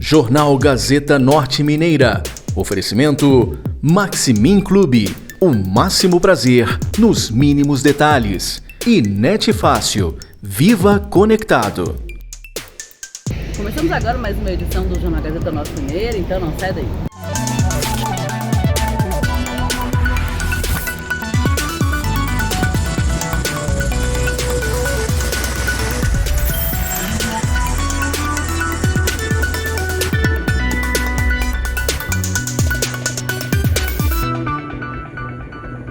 Jornal Gazeta Norte Mineira. Oferecimento Maximin Clube. O máximo prazer nos mínimos detalhes. E Net Fácil. Viva Conectado. Começamos agora mais uma edição do Jornal Gazeta Norte Mineira, então não sai daí.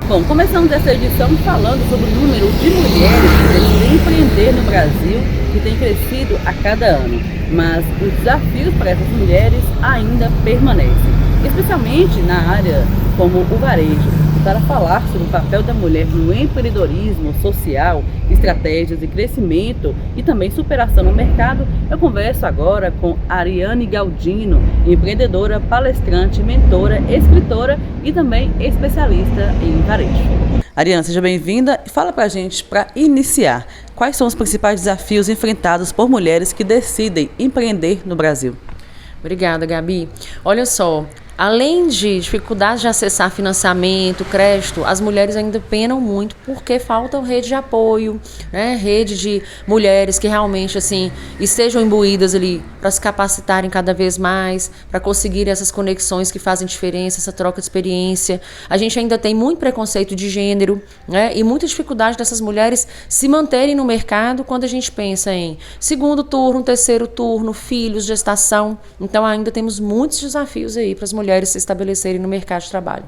Bom, começamos essa edição falando sobre o número de mulheres que decidem empreender no Brasil, que tem crescido a cada ano. Mas os desafios para essas mulheres ainda permanecem, especialmente na área como o varejo. Para falar sobre o papel da mulher no empreendedorismo social, estratégias de crescimento e também superação no mercado, eu converso agora com Ariane Galdino, empreendedora, palestrante, mentora, escritora e também especialista em varejo. Ariane, seja bem-vinda e fala pra gente, para iniciar, quais são os principais desafios enfrentados por mulheres que decidem empreender no Brasil? Obrigada, Gabi. Olha só, além de dificuldades de acessar financiamento, crédito, as mulheres ainda penam muito porque falta rede de apoio, né? Rede de mulheres que realmente assim estejam imbuídas ali para se capacitarem cada vez mais, para conseguir essas conexões que fazem diferença, essa troca de experiência. A gente ainda tem muito preconceito de gênero, né? E muita dificuldade dessas mulheres se manterem no mercado quando a gente pensa em segundo turno, terceiro turno, filhos, gestação. Então ainda temos muitos desafios aí para as mulheres se estabelecerem no mercado de trabalho.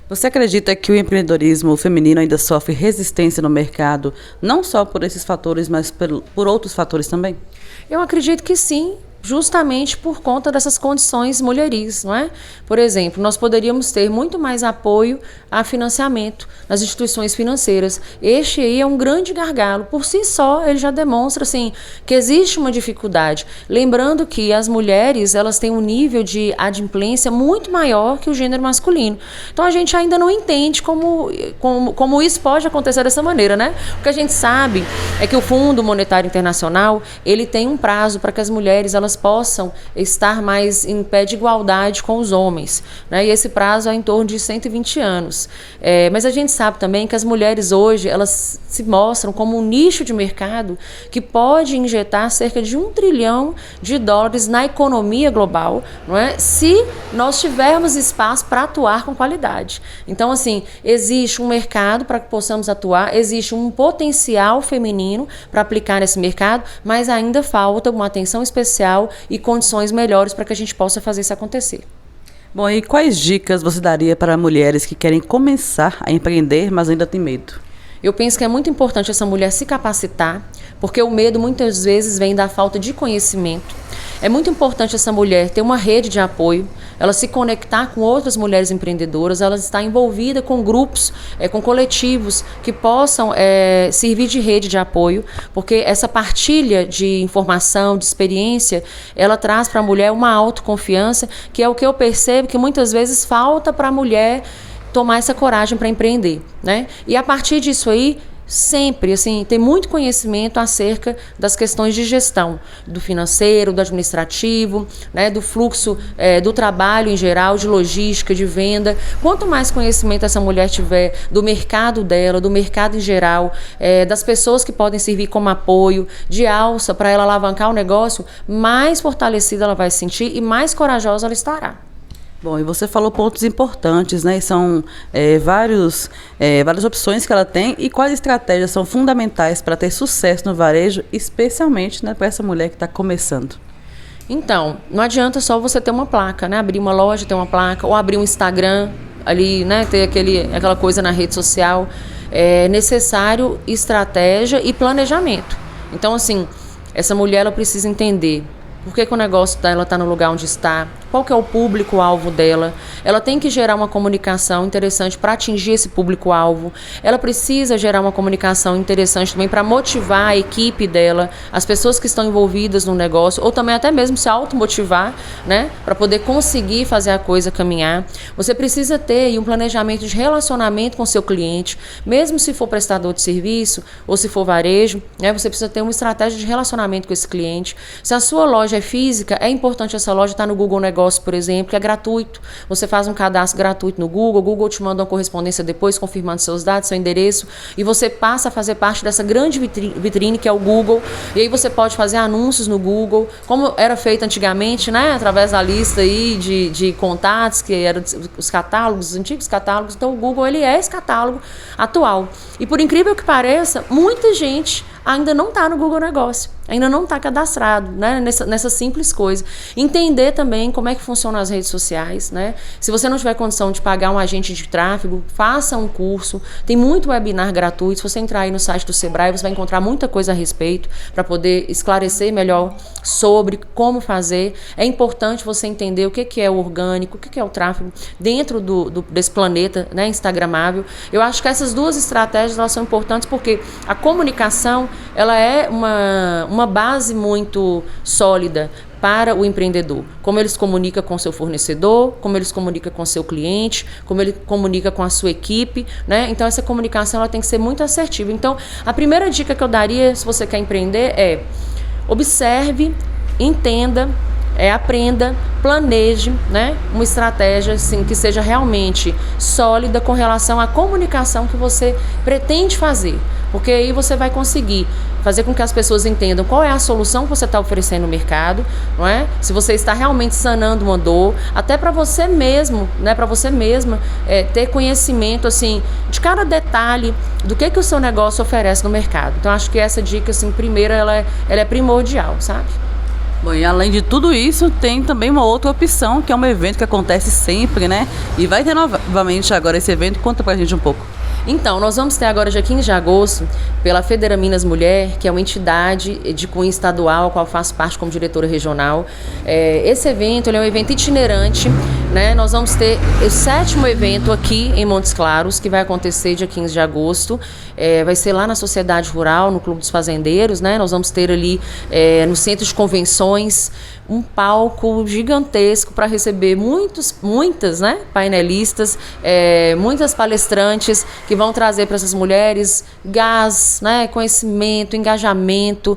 Você acredita que o empreendedorismo feminino ainda sofre resistência no mercado, não só por esses fatores, mas por outros fatores também? Eu acredito que sim, justamente por conta dessas condições mulheris, não é? Por exemplo, nós poderíamos ter muito mais apoio a financiamento nas instituições financeiras. Este aí é um grande gargalo. Por si só, ele já demonstra assim, que existe uma dificuldade. Lembrando que as mulheres elas têm um nível de adimplência muito maior que o gênero masculino. Então, a gente ainda não entende como isso pode acontecer dessa maneira, né? O que a gente sabe é que o Fundo Monetário Internacional ele tem um prazo para que as mulheres elas possam estar mais em pé de igualdade com os homens, né? E esse prazo é em torno de 120 anos. Mas a gente sabe também que as mulheres hoje, elas se mostram como um nicho de mercado que pode injetar cerca de $1 trilhão na economia global, não é? Se nós tivermos espaço para atuar com qualidade. Então, assim, existe um mercado para que possamos atuar, existe um potencial feminino para aplicar nesse mercado, mas ainda falta uma atenção especial e condições melhores para que a gente possa fazer isso acontecer. Bom, e quais dicas você daria para mulheres que querem começar a empreender, mas ainda têm medo? Eu penso que é muito importante essa mulher se capacitar, porque o medo muitas vezes vem da falta de conhecimento. É muito importante essa mulher ter uma rede de apoio, ela se conectar com outras mulheres empreendedoras, ela estar envolvida com grupos, com coletivos que possam servir de rede de apoio, porque essa partilha de informação, de experiência, ela traz para a mulher uma autoconfiança, que é o que eu percebo que muitas vezes falta para a mulher tomar essa coragem para empreender, né? E a partir disso aí, sempre, assim, ter muito conhecimento acerca das questões de gestão, do financeiro, do administrativo, né, do fluxo do trabalho em geral, de logística, de venda. Quanto mais conhecimento essa mulher tiver do mercado dela, do mercado em geral, das pessoas que podem servir como apoio, de alça para ela alavancar o negócio, mais fortalecida ela vai se sentir e mais corajosa ela estará. Bom, e você falou pontos importantes, né? São várias opções que ela tem e quais estratégias são fundamentais para ter sucesso no varejo, especialmente, né, para essa mulher que está começando. Então, não adianta só você ter uma placa, né? Abrir uma loja, ter uma placa, ou abrir um Instagram ali, né? Ter aquela coisa na rede social. É necessário estratégia e planejamento. Então, assim, essa mulher ela precisa entender por que o negócio dela está no lugar onde está, qual que é o público-alvo dela. Ela tem que gerar uma comunicação interessante para atingir esse público-alvo. Ela precisa gerar uma comunicação interessante também para motivar a equipe dela, as pessoas que estão envolvidas no negócio, ou também até mesmo se automotivar, né, para poder conseguir fazer a coisa caminhar. Você precisa ter aí um planejamento de relacionamento com o seu cliente, mesmo se for prestador de serviço ou se for varejo, né, você precisa ter uma estratégia de relacionamento com esse cliente. Se a sua loja loja é física, é importante essa loja estar no Google Negócio, por exemplo, que é gratuito. Você faz um cadastro gratuito no Google, o Google te manda uma correspondência depois, confirmando seus dados, seu endereço, e você passa a fazer parte dessa grande vitrine que é o Google, e aí você pode fazer anúncios no Google, como era feito antigamente, né, através da lista aí de contatos, que eram os catálogos, os antigos catálogos. Então o Google, ele é esse catálogo atual. E por incrível que pareça, muita gente ainda não está no Google Negócio, ainda não está cadastrado, né, nessa simples coisa. Entender também como é que funcionam as redes sociais, né? Se você não tiver condição de pagar um agente de tráfego, faça um curso. Tem muito webinar gratuito. Se você entrar aí no site do Sebrae, você vai encontrar muita coisa a respeito para poder esclarecer melhor sobre como fazer. É importante você entender o que é o orgânico, o que é o tráfego dentro desse planeta, né, instagramável. Eu acho que essas duas estratégias, elas são importantes porque a comunicação, ela é uma base muito sólida para o empreendedor. Como ele se comunica com seu fornecedor, como ele se comunica com seu cliente, como ele comunica com a sua equipe, né? Então essa comunicação, ela tem que ser muito assertiva. Então a primeira dica que eu daria, se você quer empreender, é observe, entenda, aprenda, planeje, né, uma estratégia assim, que seja realmente sólida com relação à comunicação que você pretende fazer, porque aí você vai conseguir fazer com que as pessoas entendam qual é a solução que você está oferecendo no mercado, não é? Se você está realmente sanando uma dor, até para você mesmo, né, para você mesma ter conhecimento assim de cada detalhe do que o seu negócio oferece no mercado. Então acho que essa dica assim, primeira, ela é primordial, sabe? Bom, e além de tudo isso, tem também uma outra opção, que é um evento que acontece sempre, né? E vai ter novamente agora esse evento. Conta pra gente um pouco. Então, nós vamos ter agora, dia 15 de agosto, pela Federaminas Mulher, que é uma entidade de cunho estadual, a qual faço parte como diretora regional. Esse evento, ele é um evento itinerante, né? Nós vamos ter o 7º evento aqui em Montes Claros, que vai acontecer dia 15 de agosto. Vai ser lá na Sociedade Rural, no Clube dos Fazendeiros, né? Nós vamos ter ali no Centro de Convenções um palco gigantesco para receber muitas, né, painelistas, muitas palestrantes que vão trazer para essas mulheres gás, né, conhecimento, engajamento,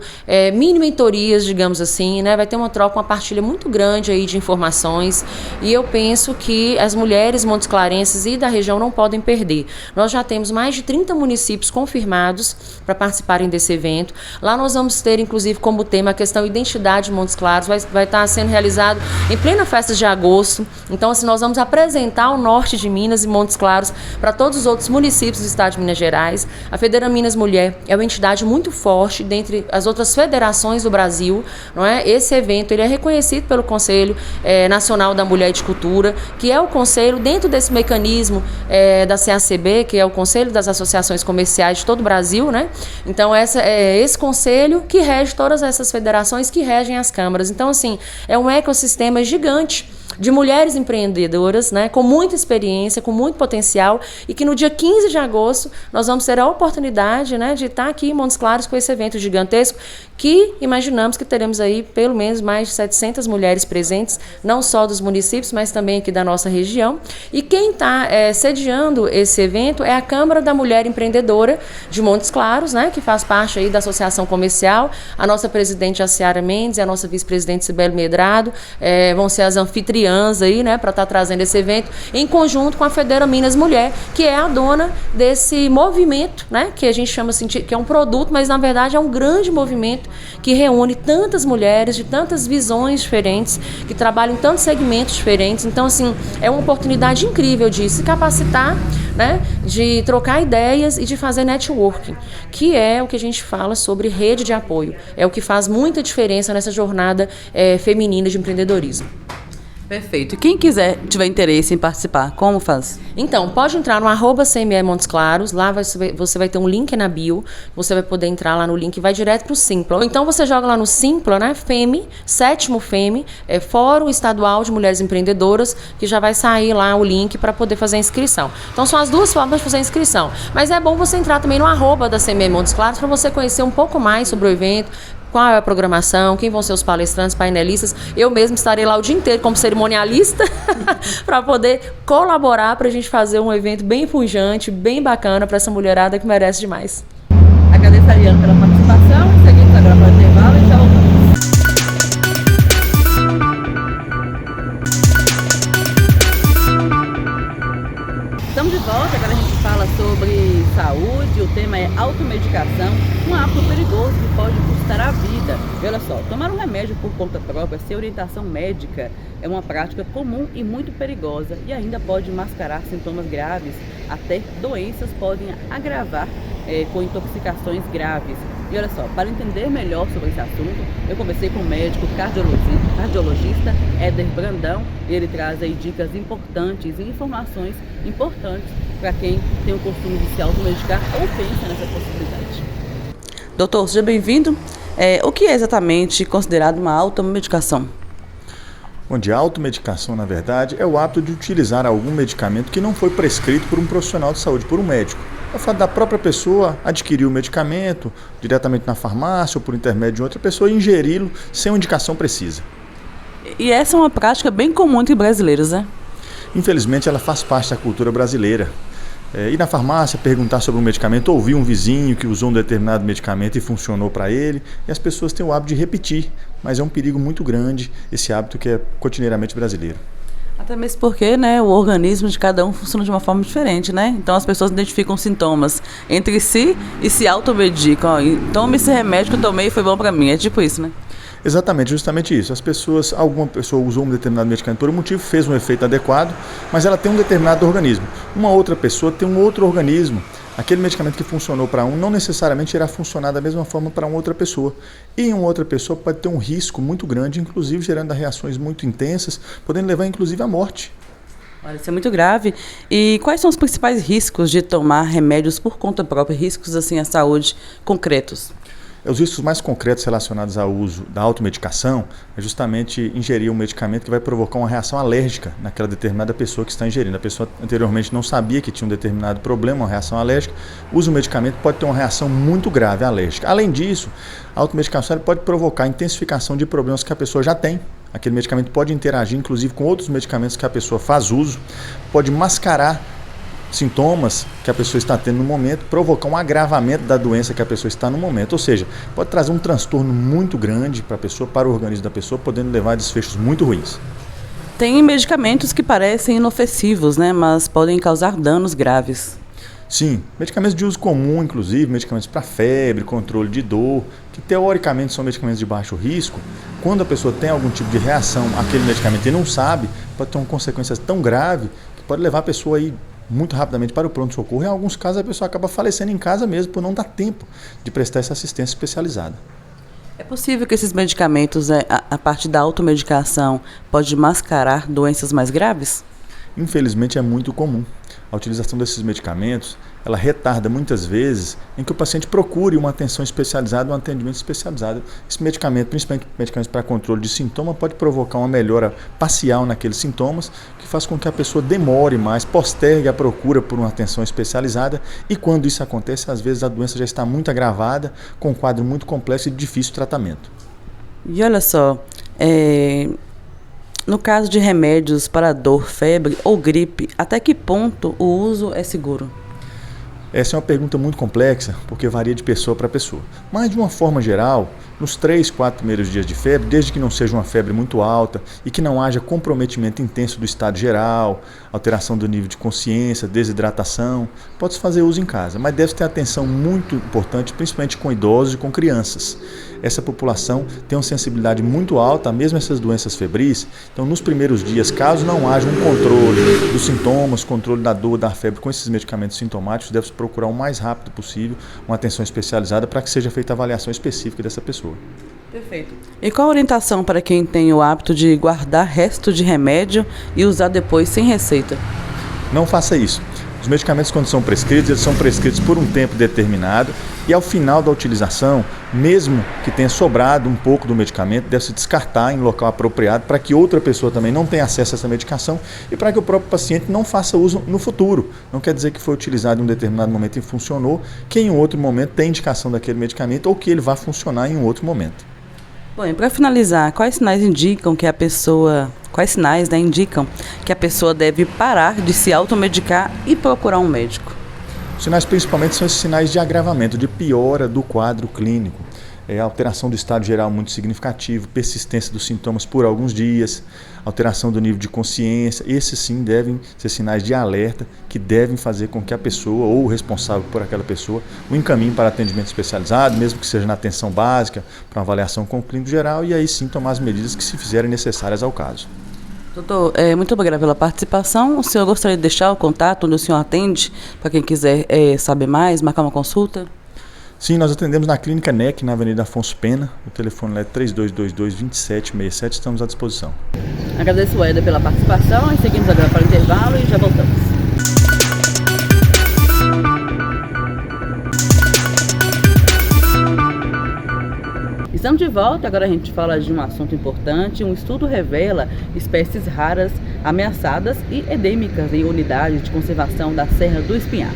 mini mentorias, digamos assim, né? Vai ter uma troca, uma partilha muito grande aí de informações, e eu penso que as mulheres montesclarenses e da região não podem perder. Nós já temos mais de 30 municípios confirmados para participarem desse evento. Lá nós vamos ter, inclusive, como tema a questão Identidade de Montes Claros, vai estar sendo realizado em plena festa de agosto. Então, assim, nós vamos apresentar o norte de Minas e Montes Claros para todos os outros municípios do estado de Minas Gerais. A Federaminas Mulher é uma entidade muito forte dentre as outras federações do Brasil, não é? Esse evento, ele é reconhecido pelo Conselho Nacional da Mulher e de Cultura, que é o conselho dentro desse mecanismo da CACB, que é o Conselho das Associações Comerciais de todo o Brasil, né? Então, esse conselho que rege todas essas federações que regem as câmaras. Então, assim, é um ecossistema gigante de mulheres empreendedoras, né, com muita experiência, com muito potencial, e que no dia 15 de agosto nós vamos ter a oportunidade, né, de estar aqui em Montes Claros com esse evento gigantesco, que imaginamos que teremos aí pelo menos mais de 700 mulheres presentes, não só dos municípios, mas também aqui da nossa região. E quem está sediando esse evento é a Câmara da Mulher Empreendedora de Montes Claros, né, que faz parte aí da Associação Comercial. A nossa presidente, a Ciara Mendes, e a nossa vice-presidente, Sibeli Medrado, vão ser as anfitriãs aí, né, para estar trazendo esse evento em conjunto com a Federaminas Mulher, que é a dona desse movimento, né, que a gente chama assim, que é um produto, mas na verdade é um grande movimento que reúne tantas mulheres de tantas visões diferentes, que trabalham em tantos segmentos diferentes. Então, assim, é uma oportunidade incrível de se capacitar, né, de trocar ideias e de fazer networking, que é o que a gente fala sobre rede de apoio. É o que faz muita diferença nessa jornada feminina de empreendedorismo. Perfeito. E quem tiver interesse em participar, como faz? Então, pode entrar no @CME Montes Claros, lá você vai ter um link na bio, você vai poder entrar lá no link e vai direto para o Simpla. Ou então você joga lá no Simpla, né, FEME, 7º FEME, Fórum Estadual de Mulheres Empreendedoras, que já vai sair lá o link para poder fazer a inscrição. Então, são as duas formas de fazer a inscrição. Mas é bom você entrar também no da CME Montes Claros para você conhecer um pouco mais sobre o evento, qual é a programação, quem vão ser os palestrantes, painelistas. Eu mesmo estarei lá o dia inteiro como cerimonialista para poder colaborar para a gente fazer um evento bem pujante, bem bacana para essa mulherada que merece demais. Agradeço a Ariana pela participação. Seguimos agora para o intervalo e já voltamos. sobre saúde, o tema é automedicação, um hábito perigoso que pode custar a vida. E olha só, tomar um remédio por conta própria, sem orientação médica, é uma prática comum e muito perigosa e ainda pode mascarar sintomas graves, até doenças podem agravar com intoxicações graves. E olha só, para entender melhor sobre esse assunto, eu conversei com o médico cardiologista Éder Brandão e ele traz aí dicas importantes e informações importantes para quem tem o costume de se automedicar ou pensa nessa possibilidade. Doutor, seja bem-vindo. O que é exatamente considerado uma automedicação? Onde a automedicação, na verdade, é o hábito de utilizar algum medicamento que não foi prescrito por um profissional de saúde, por um médico. É o fato da própria pessoa adquirir o medicamento diretamente na farmácia ou por intermédio de outra pessoa e ingeri-lo sem uma indicação precisa. E essa é uma prática bem comum entre brasileiros, né? Infelizmente, ela faz parte da cultura brasileira. Ir na farmácia, perguntar sobre um medicamento, ouvir um vizinho que usou um determinado medicamento e funcionou para ele, e as pessoas têm o hábito de repetir, mas é um perigo muito grande esse hábito que é cotidianamente brasileiro. Até mesmo porque, né, o organismo de cada um funciona de uma forma diferente, né? Então as pessoas identificam sintomas entre si e se automedicam. Tome esse remédio que eu tomei e foi bom para mim, é tipo isso, né? Exatamente, justamente isso. Alguma pessoa usou um determinado medicamento por um motivo, fez um efeito adequado, mas ela tem um determinado organismo. Uma outra pessoa tem um outro organismo. Aquele medicamento que funcionou para um não necessariamente irá funcionar da mesma forma para uma outra pessoa. E em uma outra pessoa pode ter um risco muito grande, inclusive gerando reações muito intensas, podendo levar inclusive à morte. Olha, isso é muito grave. E quais são os principais riscos de tomar remédios por conta própria, riscos assim à saúde concretos? Os riscos mais concretos relacionados ao uso da automedicação é justamente ingerir um medicamento que vai provocar uma reação alérgica naquela determinada pessoa que está ingerindo. A pessoa anteriormente não sabia que tinha um determinado problema, uma reação alérgica, usa o medicamento, pode ter uma reação muito grave alérgica. Além disso, a automedicação pode provocar intensificação de problemas que a pessoa já tem. Aquele medicamento pode interagir, inclusive, com outros medicamentos que a pessoa faz uso, pode mascarar sintomas que a pessoa está tendo no momento, provocar um agravamento da doença que a pessoa está no momento, ou seja, pode trazer um transtorno muito grande para a pessoa, para o organismo da pessoa, podendo levar a desfechos muito ruins. Tem medicamentos que parecem inofensivos, né, mas podem causar danos graves. Sim, medicamentos de uso comum, inclusive, medicamentos para febre, controle de dor, que teoricamente são medicamentos de baixo risco, quando a pessoa tem algum tipo de reação àquele medicamento e não sabe, pode ter uma consequência tão grave que pode levar a pessoa aí muito rapidamente para o pronto-socorro. Em alguns casos a pessoa acaba falecendo em casa mesmo por não dar tempo de prestar essa assistência especializada. É possível que esses medicamentos, a partir da automedicação, pode mascarar doenças mais graves? Infelizmente é muito comum. A utilização desses medicamentos, ela retarda muitas vezes em que o paciente procure uma atenção especializada, um atendimento especializado. Esse medicamento, principalmente medicamentos para controle de sintoma, pode provocar uma melhora parcial naqueles sintomas, que faz com que a pessoa demore mais, postergue a procura por uma atenção especializada, e quando isso acontece, às vezes a doença já está muito agravada, com um quadro muito complexo e de difícil tratamento. E olha só, no caso de remédios para dor, febre ou gripe, até que ponto o uso é seguro? Essa é uma pergunta muito complexa, porque varia de pessoa para pessoa. Mas, de uma forma geral, nos 3, 4 primeiros dias de febre, desde que não seja uma febre muito alta e que não haja comprometimento intenso do estado geral, alteração do nível de consciência, desidratação, pode-se fazer uso em casa, mas deve ter atenção muito importante, principalmente com idosos e com crianças. Essa população tem uma sensibilidade muito alta a mesmo essas doenças febris, então nos primeiros dias, caso não haja um controle dos sintomas, controle da dor, da febre com esses medicamentos sintomáticos, deve-se procurar o mais rápido possível uma atenção especializada para que seja feita a avaliação específica dessa pessoa. Perfeito. E qual a orientação para quem tem o hábito de guardar resto de remédio e usar depois sem receita? Não faça isso. Os medicamentos, quando são prescritos, eles são prescritos por um tempo determinado e ao final da utilização, mesmo que tenha sobrado um pouco do medicamento, deve-se descartar em local apropriado para que outra pessoa também não tenha acesso a essa medicação e para que o próprio paciente não faça uso no futuro. Não quer dizer que foi utilizado em um determinado momento e funcionou, que em um outro momento tem indicação daquele medicamento ou que ele vai funcionar em um outro momento. Bom, e para finalizar, quais sinais indicam que a pessoa deve parar de se automedicar e procurar um médico? Os sinais principalmente são esses sinais de agravamento, de piora do quadro clínico. alteração do estado geral muito significativo, persistência dos sintomas por alguns dias, alteração do nível de consciência. Esses sim devem ser sinais de alerta que devem fazer com que a pessoa ou o responsável por aquela pessoa o encaminhe para atendimento especializado, mesmo que seja na atenção básica, para uma avaliação com o clínico geral, e aí sim tomar as medidas que se fizerem necessárias ao caso. Doutor, muito obrigada pela participação. O senhor gostaria de deixar o contato onde o senhor atende, para quem quiser saber mais, marcar uma consulta? Sim, nós atendemos na Clínica NEC, na Avenida Afonso Pena. O telefone é 3222-2767, estamos à disposição. Agradeço a Eda pela participação e seguimos agora para o intervalo e já voltamos. Estamos de volta, agora a gente fala de um assunto importante. Um estudo revela espécies raras, ameaçadas e endêmicas em unidades de conservação da Serra do Espinhaço.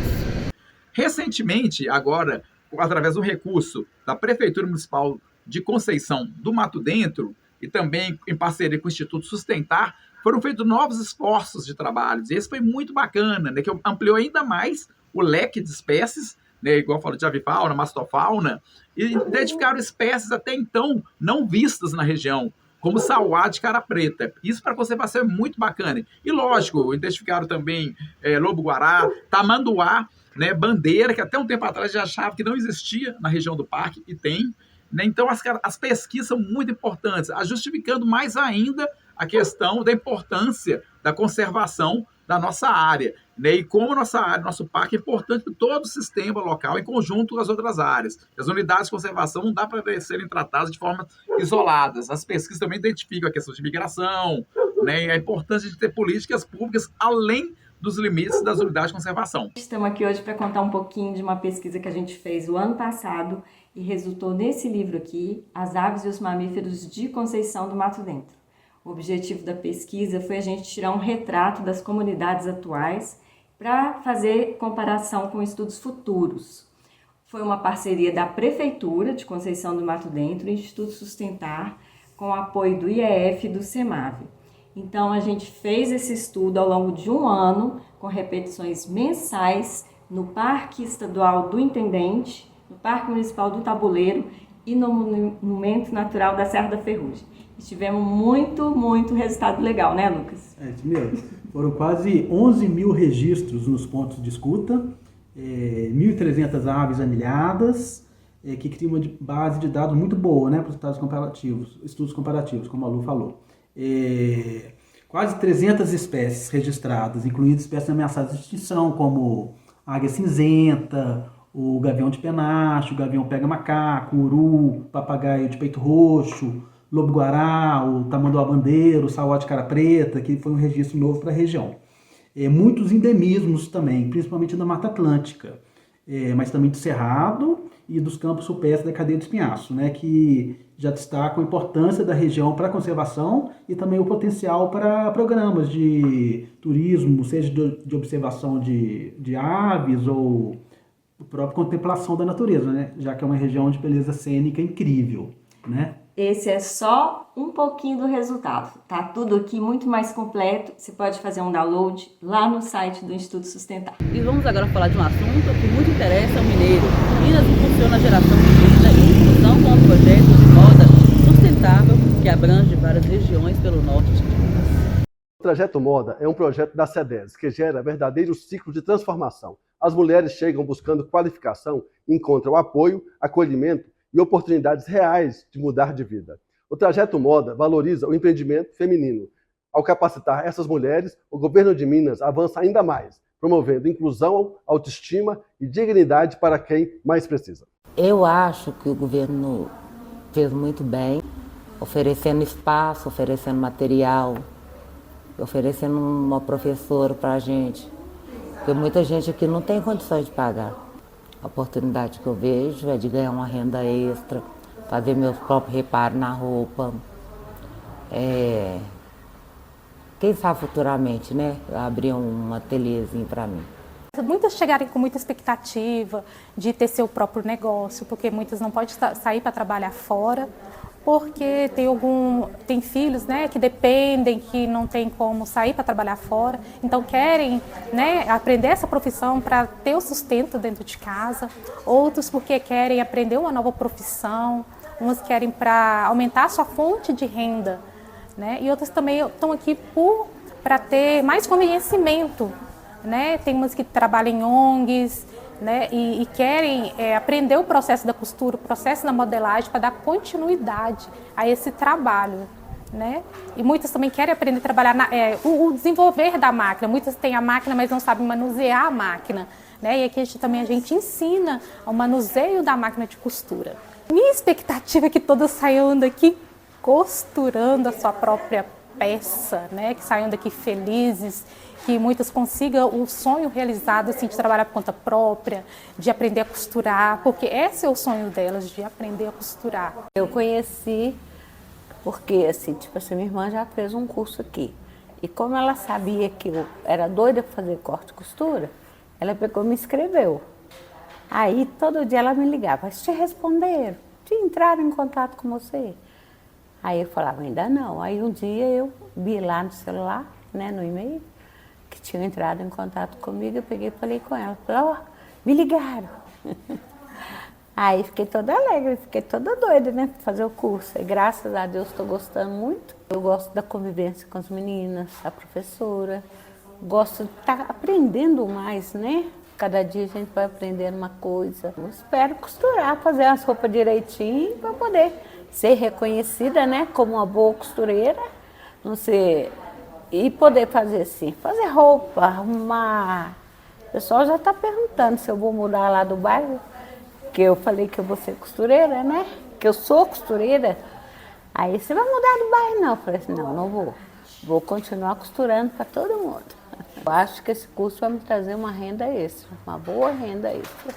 Recentemente, agora, através do recurso da Prefeitura Municipal de Conceição do Mato Dentro e também em parceria com o Instituto Sustentar, foram feitos novos esforços de trabalho. Esse foi muito bacana, né, que ampliou ainda mais o leque de espécies, né, igual eu falo de avifauna, mastofauna, e identificaram espécies até então não vistas na região, como sauá de cara preta. Isso para conservação é muito bacana. E lógico, identificaram também lobo-guará, tamanduá, né, bandeira, que até um tempo atrás já achava que não existia na região do parque, e tem. Né? Então as pesquisas são muito importantes, justificando mais ainda a questão da importância da conservação da nossa área, né? E como nossa área, nosso parque é importante para todo o sistema local, em conjunto com as outras áreas. As unidades de conservação não dá para serem tratadas de forma isoladas. As pesquisas também identificam a questão de migração, né? E a importância de ter políticas públicas além dos limites das unidades de conservação. Estamos aqui hoje para contar um pouquinho de uma pesquisa que a gente fez o ano passado e resultou nesse livro aqui, As Aves e os Mamíferos de Conceição do Mato Dentro. O objetivo da pesquisa foi a gente tirar um retrato das comunidades atuais para fazer comparação com estudos futuros. Foi uma parceria da Prefeitura de Conceição do Mato Dentro e Instituto Sustentar, com o apoio do IEF e do SEMAV. Então, a gente fez esse estudo ao longo de um ano, com repetições mensais no Parque Estadual do Intendente, no Parque Municipal do Tabuleiro e no Monumento Natural da Serra da Ferrugem. E tivemos muito resultado legal, né, Lucas? É isso mesmo. Foram quase 11 mil registros nos pontos de escuta, 1.300 aves anilhadas, que cria uma base de dados muito boa, né, para os estudos comparativos, como a Lu falou. Quase 300 espécies registradas, incluindo espécies ameaçadas de extinção, como a águia cinzenta, o gavião de penacho, o gavião pega-macaco, o uru, papagaio de peito roxo, lobo-guará, o tamanduá-bandeiro, o sauá de cara preta, que foi um registro novo para a região. Muitos endemismos também, principalmente da Mata Atlântica, mas também do Cerrado e dos campos rupestres da cadeia do Espinhaço, né, que já destacam a importância da região para a conservação e também o potencial para programas de turismo, seja de observação de aves ou a própria contemplação da natureza, né, já que é uma região de beleza cênica incrível, né? Esse é só um pouquinho do resultado. Tá tudo aqui muito mais completo. Você pode fazer um download lá no site do Instituto Sustentar. E vamos agora falar de um assunto que muito interessa ao mineiro. Minas impulsiona a geração de renda e inclusão com um projeto de moda sustentável que abrange várias regiões pelo norte de Minas. O Trajeto Moda é um projeto da CEDES que gera verdadeiro ciclo de transformação. As mulheres chegam buscando qualificação e encontram apoio, acolhimento e oportunidades reais de mudar de vida. O Trajeto Moda valoriza o empreendimento feminino. Ao capacitar essas mulheres, o governo de Minas avança ainda mais, promovendo inclusão, autoestima e dignidade para quem mais precisa. Eu acho que o governo fez muito bem, oferecendo espaço, oferecendo material, oferecendo uma professora para a gente, porque muita gente aqui não tem condições de pagar. A oportunidade que eu vejo é de ganhar uma renda extra, fazer meus próprios reparos na roupa. Quem sabe futuramente, né, abrir um ateliêzinho para mim. Muitas chegarem com muita expectativa de ter seu próprio negócio, porque muitas não podem sair para trabalhar fora, porque tem filhos, né, que dependem, que não tem como sair para trabalhar fora, então querem, né, aprender essa profissão para ter o sustento dentro de casa, outros porque querem aprender uma nova profissão, umas querem para aumentar a sua fonte de renda, né? E outras também estão aqui para ter mais conhecimento, né? Tem umas que trabalham em ONGs, né? E querem aprender o processo da costura, o processo da modelagem para dar continuidade a esse trabalho, né? E muitas também querem aprender a trabalhar o desenvolver da máquina. Muitas têm a máquina, mas não sabem manusear a máquina, né? E aqui a gente ensina o manuseio da máquina de costura. Minha expectativa é que todas saiam daqui costurando a sua própria peça, né? Que saiam daqui felizes, que muitas consigam o sonho realizado assim, de trabalhar por conta própria, de aprender a costurar, porque esse é o sonho delas, de aprender a costurar. Eu conheci porque, assim, minha irmã já fez um curso aqui. E como ela sabia que eu era doida para fazer corte e costura, ela pegou e me inscreveu. Aí, todo dia ela me ligava, te responderam, te entraram em contato com você. Aí eu falava, ainda não. Aí um dia eu vi lá no celular, né, no e-mail, que tinham entrado em contato comigo, eu peguei e falei com ela, falei, me ligaram. Aí fiquei toda alegre, fiquei toda doida, né, para fazer o curso. E graças a Deus estou gostando muito. Eu gosto da convivência com as meninas, a professora, gosto de estar aprendendo mais, né? Cada dia a gente vai aprendendo uma coisa. Eu espero costurar, fazer as roupas direitinho para poder ser reconhecida, né, como uma boa costureira, não sei, e poder fazer assim, fazer roupa, arrumar. O pessoal já está perguntando se eu vou mudar lá do bairro, que eu falei que eu vou ser costureira, né, que eu sou costureira. Aí, você vai mudar do bairro? Não. Eu falei assim, não vou. Vou continuar costurando para todo mundo. Eu acho que esse curso vai me trazer uma renda extra, uma boa renda extra.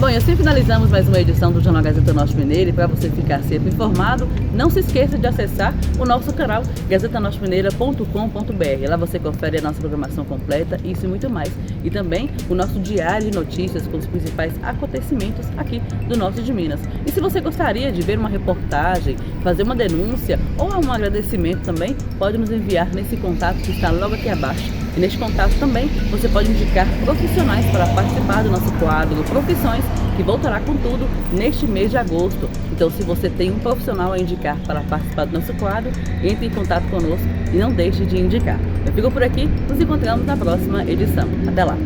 Bom, e assim finalizamos mais uma edição do Jornal Gazeta Norte Mineira. E para você ficar sempre informado, não se esqueça de acessar o nosso canal gazetanorsemineira.com.br. Lá você confere a nossa programação completa, isso e muito mais. E também o nosso diário de notícias com os principais acontecimentos aqui do Norte de Minas. E se você gostaria de ver uma reportagem, fazer uma denúncia ou um agradecimento também, pode nos enviar nesse contato que está logo aqui abaixo. E neste contato também você pode indicar profissionais para participar do nosso quadro Profissões, que voltará com tudo neste mês de agosto. Então, se você tem um profissional a indicar para participar do nosso quadro, entre em contato conosco e não deixe de indicar. Eu fico por aqui, nos encontramos na próxima edição. Até lá!